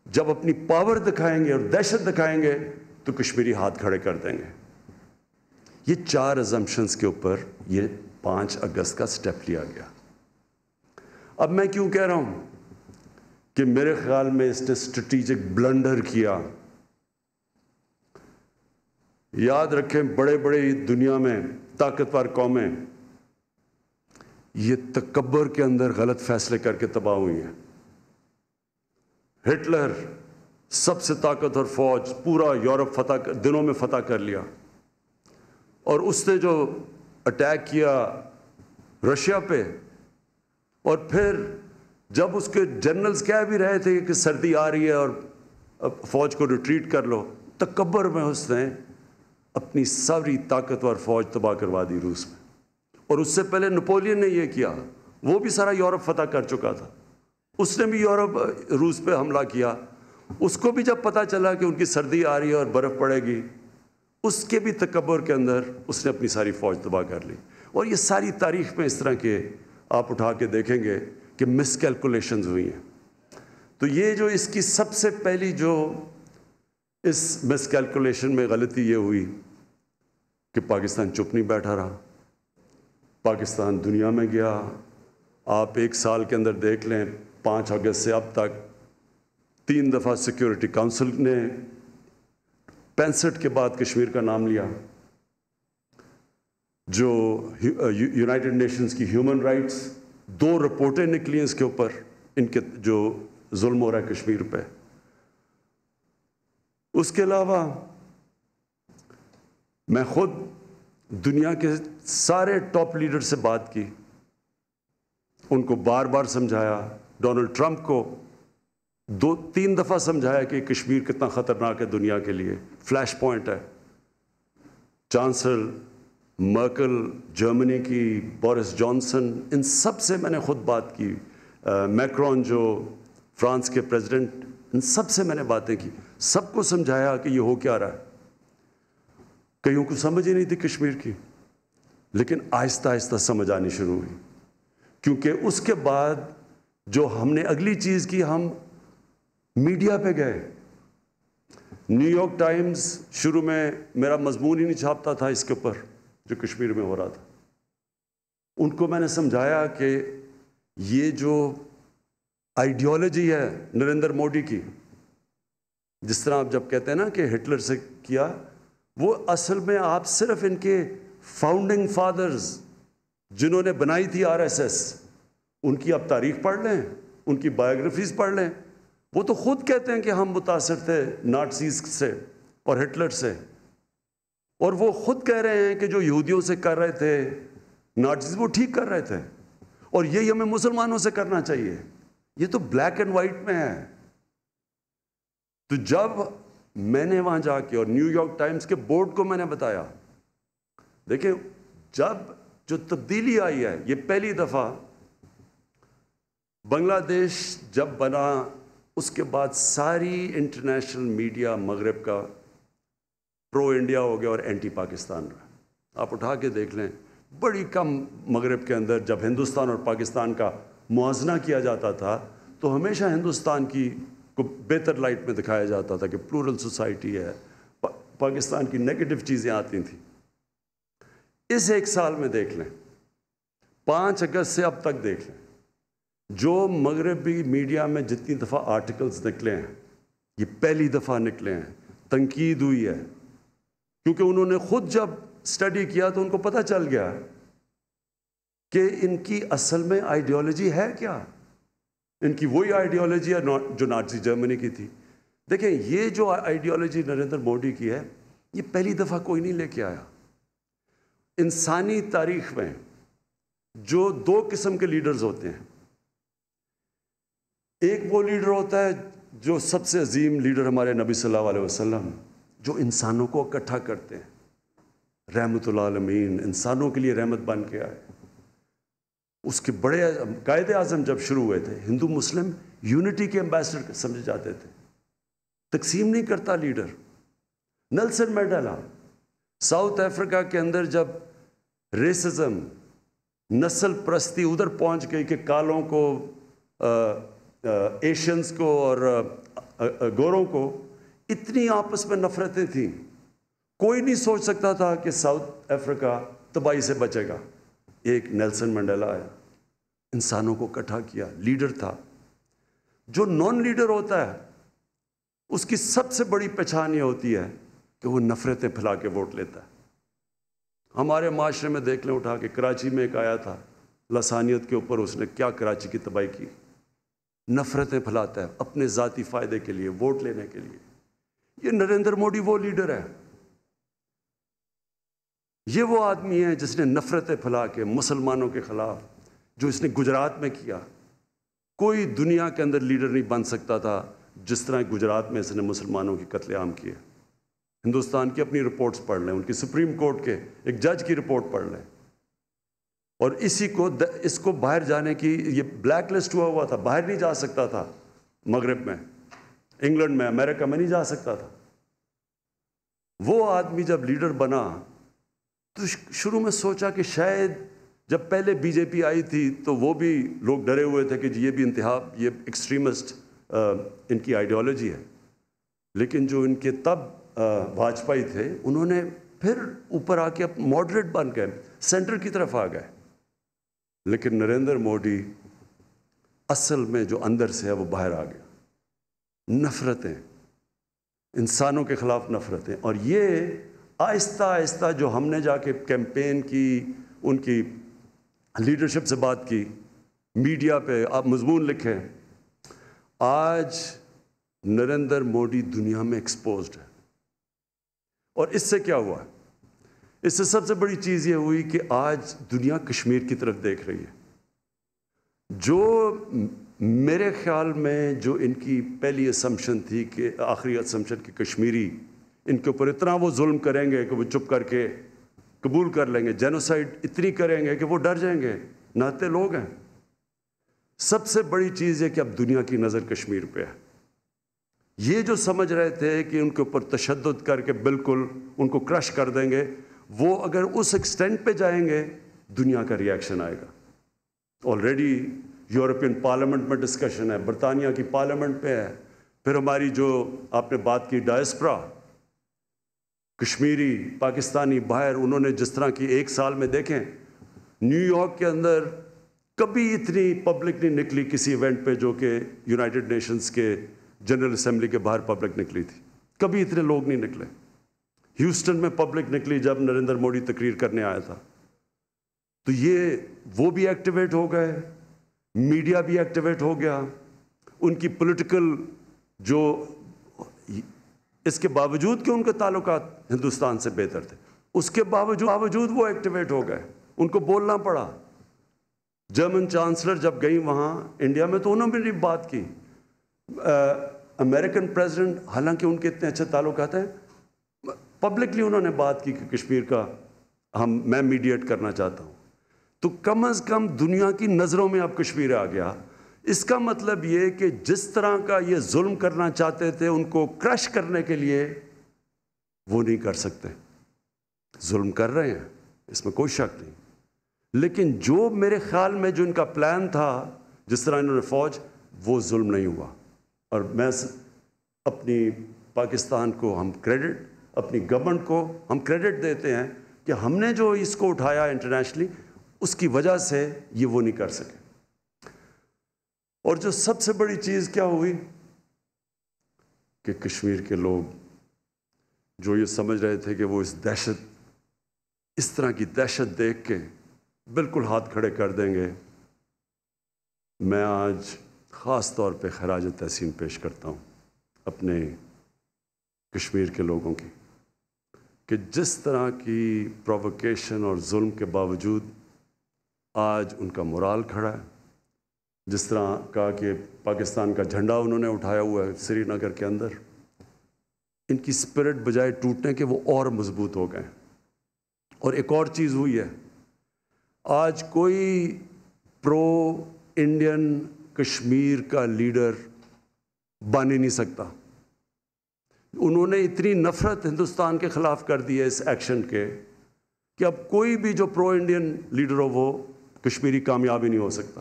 جب اپنی پاور دکھائیں گے اور دہشت دکھائیں گے تو کشمیری ہاتھ کھڑے کر دیں گے. یہ 4 ازمپشنز کے اوپر یہ 5 اگست کا سٹیپ لیا گیا. اب میں کیوں کہہ رہا ہوں کہ میرے خیال میں اس نے اسٹریٹجک بلنڈر کیا. یاد رکھیں بڑے بڑے دنیا میں طاقتور قومیں یہ تکبر کے اندر غلط فیصلے کر کے تباہ ہوئی ہیں. ہٹلر سب سے طاقتور فوج پورا یورپ دنوں میں فتح کر لیا, اور اس نے جو اٹیک کیا رشیا پہ, اور پھر جب اس کے جنرلز کہہ بھی رہے تھے کہ سردی آ رہی ہے اور فوج کو ریٹریٹ کر لو, تکبر میں اس نے اپنی ساری طاقتور فوج تباہ کروا دی روس میں. اور اس سے پہلے نپولین نے یہ کیا, وہ بھی سارا یورپ فتح کر چکا تھا, اس نے بھی روس پہ حملہ کیا. اس کو بھی جب پتہ چلا کہ ان کی سردی آ رہی ہے اور برف پڑے گی, اس کے بھی تکبر کے اندر اس نے اپنی ساری فوج تباہ کر لی. اور یہ ساری تاریخ میں اس طرح کے آپ اٹھا کے دیکھیں گے کہ مس کیلکولیشنز ہوئی ہیں. تو یہ جو اس کی سب سے پہلی جو اس مس کیلکولیشن میں غلطی یہ ہوئی کہ پاکستان چپ نہیں بیٹھا رہا. پاکستان دنیا میں گیا. آپ 1 سال کے اندر دیکھ لیں 5 اگست سے اب تک 3 دفعہ سیکیورٹی کونسل نے 65 کے بعد کشمیر کا نام لیا. جو یونائٹڈ نیشنز کی ہیومن رائٹس 2 رپورٹیں نکلی ہیں اس کے اوپر, ان کے جو ظلم ہو رہا ہے کشمیر پہ. اس کے علاوہ میں خود دنیا کے سارے ٹاپ لیڈر سے بات کی, ان کو بار بار سمجھایا. ڈونلڈ ٹرمپ کو 2-3 دفعہ سمجھایا کہ کشمیر کتنا خطرناک ہے دنیا کے لیے, فلیش پوائنٹ ہے. چانسلر مرکل جرمنی کی, بورس جانسن, ان سب سے میں نے خود بات کی. میکرون جو فرانس کے پریزیڈنٹ, ان سب سے میں نے باتیں کی. سب کو سمجھایا کہ یہ ہو کیا رہا ہے. کئیوں کو سمجھ ہی نہیں تھی کشمیر کی, لیکن آہستہ آہستہ سمجھ آنی شروع ہوئی. کیونکہ اس کے بعد جو ہم نے اگلی چیز کی, ہم میڈیا پہ گئے. نیو یارک ٹائمز شروع میں میرا مضمون ہی نہیں چھاپتا تھا اس کے اوپر جو کشمیر میں ہو رہا تھا. ان کو میں نے سمجھایا کہ یہ جو آئیڈیالوجی ہے نریندر مودی کی, جس طرح آپ جب کہتے ہیں نا کہ ہٹلر سے کیا, وہ اصل میں آپ صرف ان کے فاؤنڈنگ فادرز جنہوں نے بنائی تھی RSS, ان کی آپ تاریخ پڑھ لیں, ان کی بایوگرافیز پڑھ لیں. وہ تو خود کہتے ہیں کہ ہم متاثر تھے نازیز سے اور ہٹلر سے, اور وہ خود کہہ رہے ہیں کہ جو یہودیوں سے کر رہے تھے نازیز وہ ٹھیک کر رہے تھے, اور یہی ہمیں مسلمانوں سے کرنا چاہیے. یہ تو بلیک اینڈ وائٹ میں ہے. تو جب میں نے وہاں جا کے اور نیو یارک ٹائمز کے بورڈ کو میں نے بتایا, دیکھیں جب جو تبدیلی آئی ہے, یہ پہلی دفعہ بنگلہ دیش جب بنا, اس کے بعد ساری انٹرنیشنل میڈیا مغرب کا پرو انڈیا ہو گیا اور اینٹی پاکستان رہا. آپ اٹھا کے دیکھ لیں, بڑی کم مغرب کے اندر جب ہندوستان اور پاکستان کا موازنہ کیا جاتا تھا تو ہمیشہ ہندوستان کی کو بہتر لائٹ میں دکھایا جاتا تھا کہ پلورل سوسائٹی ہے. پاکستان کی نیگیٹو چیزیں آتی تھیں. اس 1 سال میں دیکھ لیں, 5 اگست سے اب تک دیکھ لیں, جو مغربی میڈیا میں جتنی دفعہ آرٹیکلز نکلے ہیں, یہ پہلی دفعہ نکلے ہیں. تنقید ہوئی ہے کیونکہ انہوں نے خود جب اسٹڈی کیا تو ان کو پتہ چل گیا کہ ان کی اصل میں آئیڈیالوجی ہے کیا. ان کی وہی آئیڈیالوجی ہے جو نازی جرمنی کی تھی. دیکھیں یہ جو آئیڈیالوجی نریندر مودی کی ہے, یہ پہلی دفعہ کوئی نہیں لے کے آیا. انسانی تاریخ میں جو 2 قسم کے لیڈرز ہوتے ہیں, ایک وہ لیڈر ہوتا ہے جو سب سے عظیم لیڈر ہمارے نبی صلی اللہ علیہ وسلم, جو انسانوں کو اکٹھا کرتے ہیں, رحمت العالمین, انسانوں کے لیے رحمت بن کے آئے. اس کے بڑے قائد اعظم جب شروع ہوئے تھے ہندو مسلم یونٹی کے ایمبیسڈر سمجھے جاتے تھے، تقسیم نہیں کرتا leader. Nelson Mandela South Africa کے اندر جب ریسزم نسل پرستی ادھر پہنچ گئی کہ کالوں کو ایشینز کو اور گوروں کو اتنی آپس میں نفرتیں تھیں، کوئی نہیں سوچ سکتا تھا کہ ساؤتھ افریقہ تباہی سے بچے گا۔ ایک نیلسن منڈیلا آیا، انسانوں کو اکٹھا کیا، لیڈر تھا۔ جو نان لیڈر ہوتا ہے اس کی سب سے بڑی پہچان یہ ہوتی ہے کہ وہ نفرتیں پھیلا کے ووٹ لیتا ہے۔ ہمارے معاشرے میں دیکھ لیں اٹھا کے، کراچی میں ایک آیا تھا لسانیت کے اوپر، اس نے کیا کراچی کی تباہی کی، نفرتیں پھیلاتا ہے اپنے ذاتی فائدے کے لیے، ووٹ لینے کے لیے۔ یہ نریندر موڈی وہ لیڈر ہے، یہ وہ آدمی ہے جس نے نفرتیں پھیلا کے مسلمانوں کے خلاف، جو اس نے گجرات میں کیا۔ کوئی دنیا کے اندر لیڈر نہیں بن سکتا تھا جس طرح گجرات میں اس نے مسلمانوں کی قتل عام کیے۔ ہندوستان کی اپنی رپورٹس پڑھ لیں، ان کی سپریم کورٹ کے ایک جج کی رپورٹ پڑھ لیں، اور اس کو باہر جانے کی یہ بلیک لسٹ ہوا تھا، باہر نہیں جا سکتا تھا، مغرب میں، انگلینڈ میں، امریکہ میں نہیں جا سکتا تھا۔ وہ آدمی جب لیڈر بنا تو شروع میں سوچا کہ شاید جب پہلے بی جے پی آئی تھی تو وہ بھی لوگ ڈرے ہوئے تھے کہ یہ بھی انتہا، یہ ایکسٹریمسٹ ان کی آئیڈیالوجی ہے، لیکن جو ان کے تب واجپئی تھے انہوں نے پھر اوپر آ کے ماڈریٹ بن گئے، سینٹر کی طرف آ گئے۔ لیکن نریندر موڈی اصل میں جو اندر سے ہے وہ باہر آ گیا، نفرتیں، انسانوں کے خلاف نفرتیں۔ اور یہ آہستہ آہستہ جو ہم نے جا کے کیمپین کی، ان کی لیڈرشپ سے بات کی، میڈیا پہ آپ مضمون لکھیں، آج نریندر موڈی دنیا میں ایکسپوزڈ ہے۔ اور اس سے کیا ہوا؟ اس سے سب سے بڑی چیز یہ ہوئی کہ آج دنیا کشمیر کی طرف دیکھ رہی ہے۔ جو میرے خیال میں جو ان کی پہلی اسمپشن تھی کہ آخری اسمپشن کہ کشمیری ان کے اوپر اتنا وہ ظلم کریں گے کہ وہ چپ کر کے قبول کر لیں گے، جینوسائیڈ اتنی کریں گے کہ وہ ڈر جائیں گے، نہتے لوگ ہیں۔ سب سے بڑی چیز ہے کہ اب دنیا کی نظر کشمیر پہ ہے۔ یہ جو سمجھ رہے تھے کہ ان کے اوپر تشدد کر کے بالکل ان کو کرش کر دیں گے، وہ اگر اس ایکسٹینٹ پہ جائیں گے دنیا کا ریئیکشن آئے گا۔ آلریڈی یورپین پارلیمنٹ میں ڈسکشن ہے، برطانیہ کی پارلیمنٹ پہ ہے، پھر ہماری جو آپ نے بات کی ڈائسپرا، کشمیری پاکستانی باہر، انہوں نے جس طرح کی ایک سال میں دیکھیں نیو یارک کے اندر کبھی اتنی پبلک نہیں نکلی کسی ایونٹ پہ جو کہ یونائٹڈ نیشنز کے جنرل اسمبلی کے باہر پبلک نکلی تھی، کبھی اتنے لوگ نہیں نکلے۔ ہیوسٹن میں پبلک نکلی جب نریندر موڈی تقریر کرنے آیا تھا۔ تو یہ وہ بھی ایکٹیویٹ ہو گئے، میڈیا بھی ایکٹیویٹ ہو گیا، ان کی پولیٹیکل جو، اس کے باوجود کہ ان کے تعلقات ہندوستان سے بہتر تھے، اس کے باوجود وہ ایکٹیویٹ ہو گئے، ان کو بولنا پڑا۔ جرمن چانسلر جب گئی وہاں انڈیا میں تو انہوں نے بھی بات کی۔ امریکن پریزیڈنٹ، حالانکہ ان کے اتنے اچھے تعلقات ہیں، پبلکلی انہوں نے بات کی کہ کشمیر کا میں میڈیٹ کرنا چاہتا ہوں۔ تو کم از کم دنیا کی نظروں میں اب کشمیر آ گیا۔ اس کا مطلب یہ کہ جس طرح کا یہ ظلم کرنا چاہتے تھے ان کو کرش کرنے کے لیے، وہ نہیں کر سکتے۔ ظلم کر رہے ہیں، اس میں کوئی شک نہیں، لیکن جو میرے خیال میں جو ان کا پلان تھا، جس طرح انہوں نے فوج، وہ ظلم نہیں ہوا۔ اور میں اپنی پاکستان کو ہم کریڈٹ، اپنی گورنمنٹ کو ہم کریڈٹ دیتے ہیں کہ ہم نے جو اس کو اٹھایا انٹرنیشنلی، اس کی وجہ سے یہ وہ نہیں کر سکے۔ اور جو سب سے بڑی چیز کیا ہوئی کہ کشمیر کے لوگ جو یہ سمجھ رہے تھے کہ وہ اس طرح کی دہشت دیکھ کے بالکل ہاتھ کھڑے کر دیں گے، میں آج خاص طور پہ خراج تحسین پیش کرتا ہوں اپنے کشمیر کے لوگوں کی، کہ جس طرح کی پرووکیشن اور ظلم کے باوجود آج ان کا مورال کھڑا ہے۔ جس طرح کہا کہ پاکستان کا جھنڈا انہوں نے اٹھایا ہوا ہے سری نگر کے اندر، ان کی اسپرٹ بجائے ٹوٹنے کے وہ اور مضبوط ہو گئے۔ اور ایک اور چیز ہوئی ہے، آج کوئی پرو انڈین کشمیر کا لیڈر بن ہی نہیں سکتا. انہوں نے اتنی نفرت ہندوستان کے خلاف کر دی ہے اس ایکشن کے کہ اب کوئی بھی جو پرو انڈین لیڈر ہو وہ کشمیری کامیاب ہی نہیں ہو سکتا.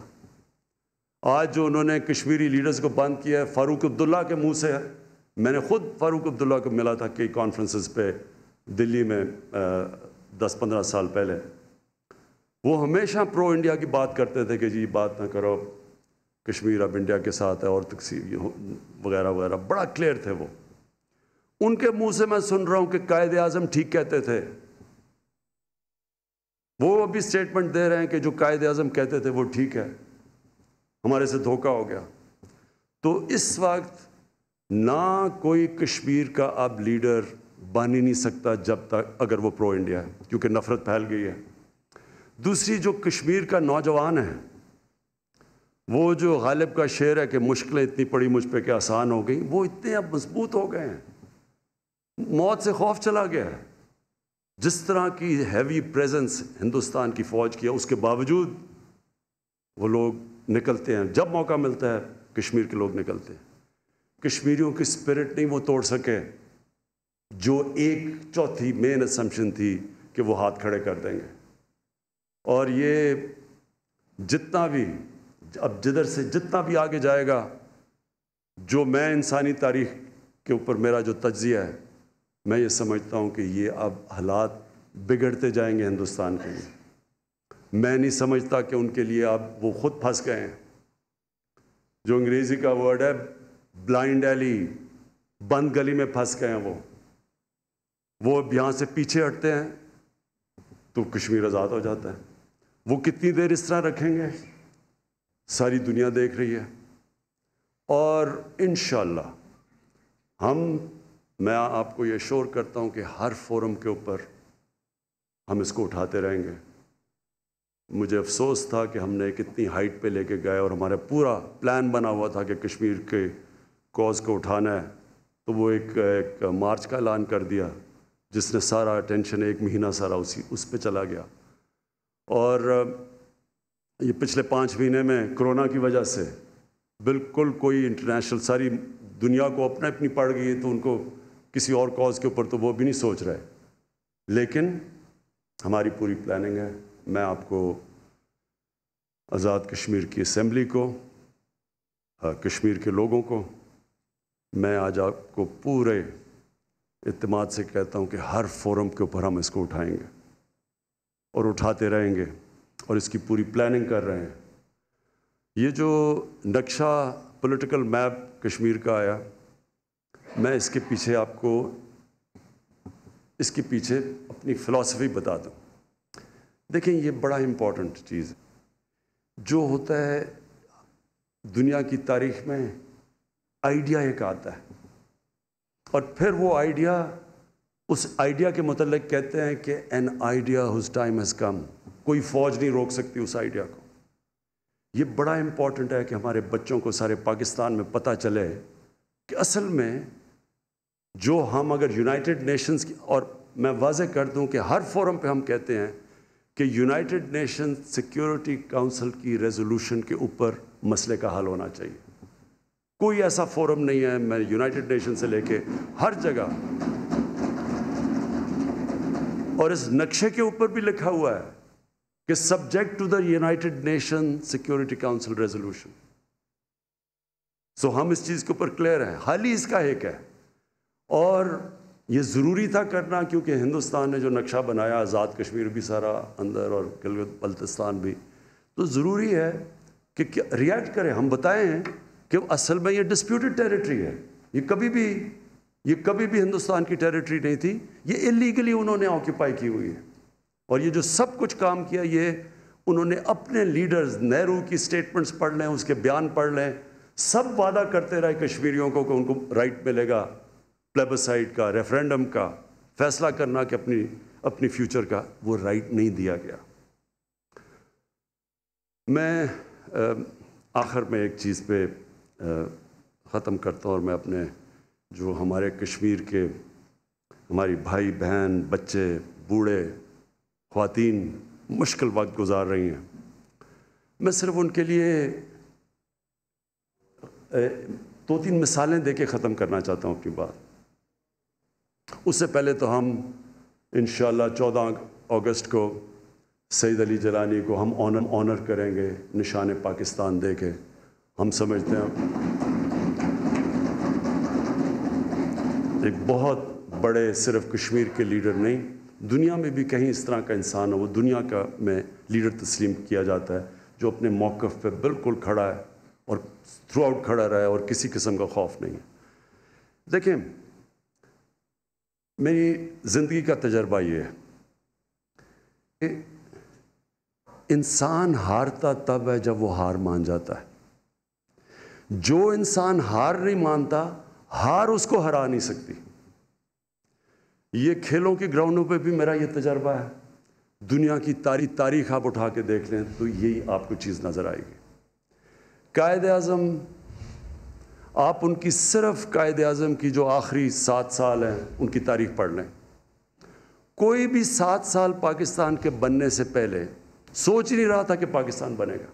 آج جو انہوں نے کشمیری لیڈرز کو بند کیا ہے فاروق عبداللہ کے منہ سے، میں نے خود فاروق عبداللہ کو ملا تھا کئی کانفرنسز پہ دلی میں 10-15 سال پہلے. وہ ہمیشہ پرو انڈیا کی بات کرتے تھے کہ جی بات نہ کرو، کشمیر اب انڈیا کے ساتھ ہے اور تقسیم وغیرہ وغیرہ، بڑا کلیئر تھے وہ. ان کے منہ سے میں سن رہا ہوں کہ قائد اعظم ٹھیک کہتے تھے. وہ ابھی اسٹیٹمنٹ دے رہے ہیں کہ جو قائد اعظم کہتے تھے وہ ٹھیک ہے، ہمارے سے دھوکہ ہو گیا. تو اس وقت نہ کوئی کشمیر کا اب لیڈر بن ہی نہیں سکتا جب تک اگر وہ پرو انڈیا ہے، کیونکہ نفرت پھیل گئی ہے. دوسری جو کشمیر کا نوجوان ہے، وہ جو غالب کا شعر ہے کہ مشکلیں اتنی پڑی مجھ پہ کہ آسان ہو گئیں، وہ اتنے اب مضبوط ہو گئے ہیں، موت سے خوف چلا گیا ہے. جس طرح کی ہیوی پریزنس ہندوستان کی فوج کی ہے، اس کے باوجود وہ لوگ نکلتے ہیں. جب موقع ملتا ہے کشمیر کے لوگ نکلتے ہیں. کشمیریوں کی اسپرٹ نہیں وہ توڑ سکے جو 1/4 مین اسمپشن تھی کہ وہ ہاتھ کھڑے کر دیں گے. اور یہ جتنا بھی اب جدھر سے جتنا بھی آگے جائے گا، جو میں انسانی تاریخ کے اوپر میرا جو تجزیہ ہے، میں یہ سمجھتا ہوں کہ یہ اب حالات بگڑتے جائیں گے ہندوستان کے لیے. میں نہیں سمجھتا کہ ان کے لیے اب وہ خود پھنس گئے ہیں. جو انگریزی کا ورڈ ہے بلائنڈ ایلی، بند گلی میں پھنس گئے ہیں. وہ اب یہاں سے پیچھے ہٹتے ہیں تو کشمیر آزاد ہو جاتا ہے. وہ کتنی دیر اس طرح رکھیں گے ساری دنیا دیکھ رہی ہے. اور انشاءاللہ میں آپ کو یہ شور کرتا ہوں کہ ہر فورم کے اوپر ہم اس کو اٹھاتے رہیں گے. مجھے افسوس تھا کہ ہم نے کتنی ہائٹ پہ لے کے گئے اور ہمارا پورا پلان بنا ہوا تھا کہ کشمیر کے کوز کو اٹھانا ہے، تو وہ ایک مارچ کا اعلان کر دیا جس نے سارا اٹینشن 1 مہینہ سارا اس پہ چلا گیا. اور یہ پچھلے 5 مہینے میں کرونا کی وجہ سے بالکل کوئی انٹرنیشنل، ساری دنیا کو اپنی پڑ گئی ہے، تو ان کو کسی اور کاز کے اوپر تو وہ بھی نہیں سوچ رہے. لیکن ہماری پوری پلاننگ ہے. میں آپ کو آزاد کشمیر کی اسمبلی کو، کشمیر کے لوگوں کو، میں آج آپ کو پورے اعتماد سے کہتا ہوں کہ ہر فورم کے اوپر ہم اس کو اٹھائیں گے اور اٹھاتے رہیں گے اور اس کی پوری پلاننگ کر رہے ہیں. یہ جو نقشہ پولیٹیکل میپ کشمیر کا آیا، میں اس کے پیچھے آپ کو اس کے پیچھے اپنی فلسفی بتا دوں. دیکھیں یہ بڑا امپورٹنٹ چیز ہے. جو ہوتا ہے دنیا کی تاریخ میں، آئیڈیا ایک آتا ہے اور پھر وہ آئیڈیا، اس آئیڈیا کے متعلق کہتے ہیں کہ an idea whose time has come. کوئی فوج نہیں روک سکتی اس آئیڈیا کو. یہ بڑا امپورٹنٹ ہے کہ ہمارے بچوں کو سارے پاکستان میں پتہ چلے کہ اصل میں جو ہم اگر یونائٹڈ نیشنز کی، اور میں واضح کر دوں کہ ہر فورم پہ ہم کہتے ہیں کہ یونائٹڈ نیشن سیکیورٹی کونسل کی ریزولوشن کے اوپر مسئلے کا حل ہونا چاہیے. کوئی ایسا فورم نہیں ہے، میں یونائٹڈ نیشن سے لے کے ہر جگہ، اور اس نقشے کے اوپر بھی لکھا ہوا ہے کہ subject to the United Nation security council resolution. So ہم اس چیز کے اوپر کلیئر ہیں. حال ہی اس کا ایک ہے اور یہ ضروری تھا کرنا، کیونکہ ہندوستان نے جو نقشہ بنایا، آزاد کشمیر بھی سارا اندر اور گلگت بلتستان بھی، تو ضروری ہے کہ ریئیکٹ کریں. ہم بتائیں کہ اصل میں یہ ڈسپیوٹڈ ٹیریٹری ہے. یہ کبھی بھی ہندوستان کی ٹیریٹری نہیں تھی. یہ اللیگلی انہوں نے آکیپائی کی ہوئی ہے. اور یہ جو سب کچھ کام کیا، یہ انہوں نے اپنے لیڈرز، نہرو کی سٹیٹمنٹس پڑھ لیں، اس کے بیان پڑھ لیں، سب وعدہ کرتے رہے کشمیریوں کو کہ ان کو رائٹ ملے گا پلیبسائٹ کا، ریفرینڈم کا، فیصلہ کرنا کہ اپنی فیوچر کا. وہ رائٹ نہیں دیا گیا. میں آخر میں ایک چیز پہ ختم کرتا ہوں، اور میں اپنے جو ہمارے کشمیر کے ہماری بھائی بہن، بچے، بوڑھے، خواتین مشکل وقت گزار رہی ہیں، میں صرف ان کے لیے 2-3 مثالیں دے کے ختم کرنا چاہتا ہوں اپنی بات۔ اس سے پہلے تو ہم انشاءاللہ 14 اگست کو سید علی جیلانی کو ہم آنر کریں گے نشان پاکستان دے کے۔ ہم سمجھتے ہیں ایک بہت بڑے صرف کشمیر کے لیڈر نہیں، دنیا میں بھی کہیں اس طرح کا انسان ہے، وہ دنیا کا میں لیڈر تسلیم کیا جاتا ہے جو اپنے موقف پہ بالکل کھڑا ہے اور تھرو آؤٹ کھڑا رہا ہے اور کسی قسم کا خوف نہیں ہے۔ دیکھیں، میری زندگی کا تجربہ یہ ہے کہ انسان ہارتا تب ہے جب وہ ہار مان جاتا ہے۔ جو انسان ہار نہیں مانتا، ہار اس کو ہرا نہیں سکتی۔ یہ کھیلوں کے گراؤنڈوں پہ بھی میرا یہ تجربہ ہے، دنیا کی تاریخ آپ اٹھا کے دیکھ لیں تو یہی آپ کو چیز نظر آئے گی۔ قائد اعظم، آپ ان کی صرف قائد اعظم کی جو آخری 7 سال ہیں ان کی تاریخ پڑھ لیں، کوئی بھی 7 سال پاکستان کے بننے سے پہلے سوچ ہی نہیں رہا تھا کہ پاکستان بنے گا۔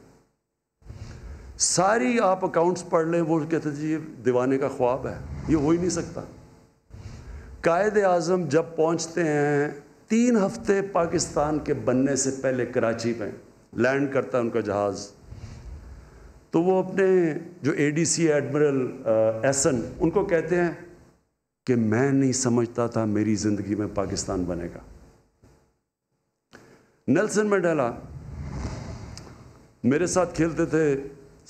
ساری آپ اکاؤنٹس پڑھ لیں، وہ کہتے تھے یہ دیوانے کا خواب ہے، یہ ہو ہی نہیں سکتا۔ قائد اعظم جب پہنچتے ہیں 3 ہفتے پاکستان کے بننے سے پہلے کراچی میں لینڈ کرتا ہے ان کا جہاز، تو وہ اپنے جو اے ڈی سی ایڈمرل ایسن ان کو کہتے ہیں کہ میں نہیں سمجھتا تھا میری زندگی میں پاکستان بنے گا۔ نیلسن منڈیلا میرے ساتھ کھیلتے تھے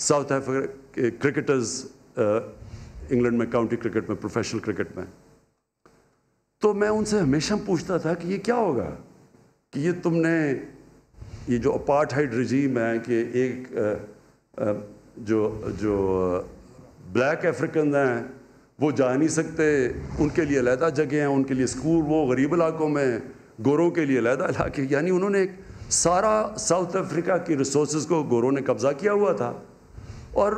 ساؤتھ افریقہ کے کرکٹرز، انگلینڈ میں کاؤنٹی کرکٹ میں، پروفیشنل کرکٹ میں، تو میں ان سے ہمیشہ پوچھتا تھا کہ یہ کیا ہوگا کہ یہ تم نے یہ جو اپارٹھائڈ رجیم ہے کہ ایک جو بلیک افریقن ہیں وہ جا نہیں سکتے، ان کے لیے علیحدہ جگہ ہیں، ان کے لیے اسکول، وہ غریب علاقوں میں، گوروں کے لیے علیحدہ علاقے، یعنی انہوں نے ایک سارا ساؤتھ افریقہ کی ریسورسز کو گوروں نے قبضہ کیا ہوا تھا اور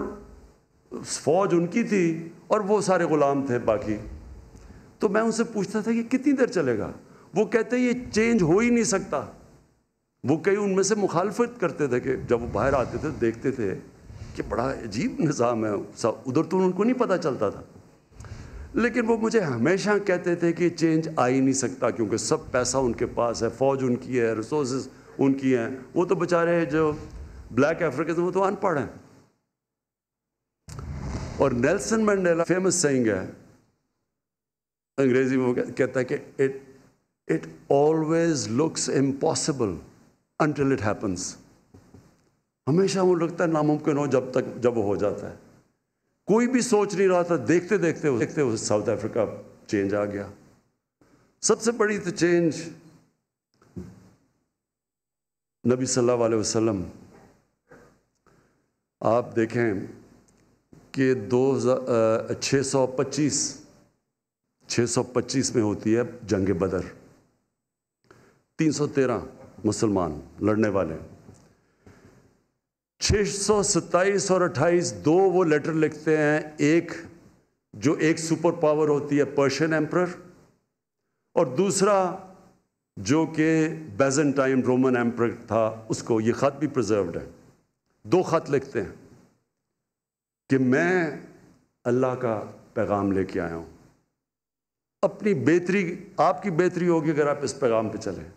فوج ان کی تھی اور وہ سارے غلام تھے باقی۔ تو میں ان سے پوچھتا تھا کہ کتنی دیر چلے گا؟ وہ کہتے یہ چینج ہو ہی نہیں سکتا۔ وہ کئی ان میں سے مخالفت کرتے تھے کہ جب وہ باہر آتے تھے دیکھتے تھے کہ بڑا عجیب نظام ہے، ادھر تو ان کو نہیں پتہ چلتا تھا، لیکن وہ مجھے ہمیشہ کہتے تھے کہ چینج آ ہی نہیں سکتا کیونکہ سب پیسہ ان کے پاس ہے، فوج ان کی ہے، ریسورسز ان کی ہیں، وہ تو بیچارے جو بلیک افریقن وہ تو ان پڑھ ہیں۔ اور نیلسن منڈیلا فیمس سینگ ہے انگریزی میں، وہ کہتا ہے کہ it always looks impossible until it happens. ہمیشہ وہ لگتا ہے ناممکن ہو جب وہ ہو جاتا ہے۔ کوئی بھی سوچ نہیں رہا تھا، دیکھتے دیکھتے ساؤتھ افریقہ چینج آ گیا۔ سب سے بڑی تو چینج نبی صلی اللہ علیہ وسلم، آپ دیکھیں کہ 625 میں ہوتی ہے جنگ بدر، 313 مسلمان لڑنے والے، 627 اور 28 دو وہ لیٹر لکھتے ہیں، ایک جو ایک سپر پاور ہوتی ہے پرشین ایمپرر، اور دوسرا جو کہ بیزنٹائن رومن ایمپرر تھا، اس کو یہ خط بھی پرزروڈ ہے۔ 2 خط لکھتے ہیں کہ میں اللہ کا پیغام لے کے آیا ہوں، اپنی بہتری، آپ کی بہتری ہوگی اگر آپ اس پیغام پہ چلیں۔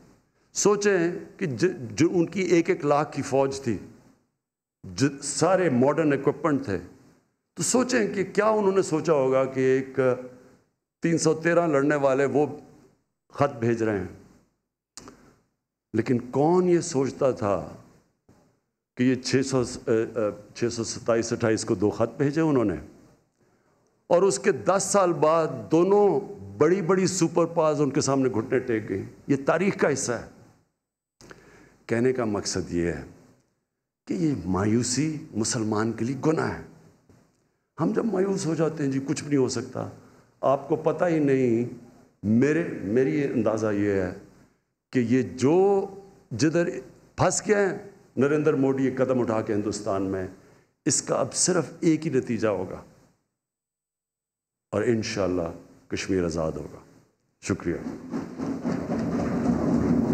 سوچیں کہ جو ان کی 1 لاکھ کی فوج تھی، سارے ماڈرن ایکوپمنٹ تھے، تو سوچیں کہ کیا انہوں نے سوچا ہوگا کہ ایک 313 لڑنے والے وہ خط بھیج رہے ہیں۔ لیکن کون یہ سوچتا تھا کہ یہ 627-28 کو 2 خط بھیجے انہوں نے، اور اس کے 10 سال بعد دونوں بڑی بڑی سپر پاورز ان کے سامنے گھٹنے ٹیک گئی۔ یہ تاریخ کا حصہ ہے۔ کہنے کا مقصد یہ ہے کہ یہ مایوسی مسلمان کے لیے گناہ ہے۔ ہم جب مایوس ہو جاتے ہیں جی کچھ بھی نہیں ہو سکتا، آپ کو پتہ ہی نہیں، میری اندازہ یہ ہے کہ یہ جو جدھر پھنس گئے ہیں نریندر موڈی یہ قدم اٹھا کے ہندوستان میں، اس کا اب صرف ایک ہی نتیجہ ہوگا اور انشاءاللہ کشمیر آزاد ہوگا۔ شکریہ۔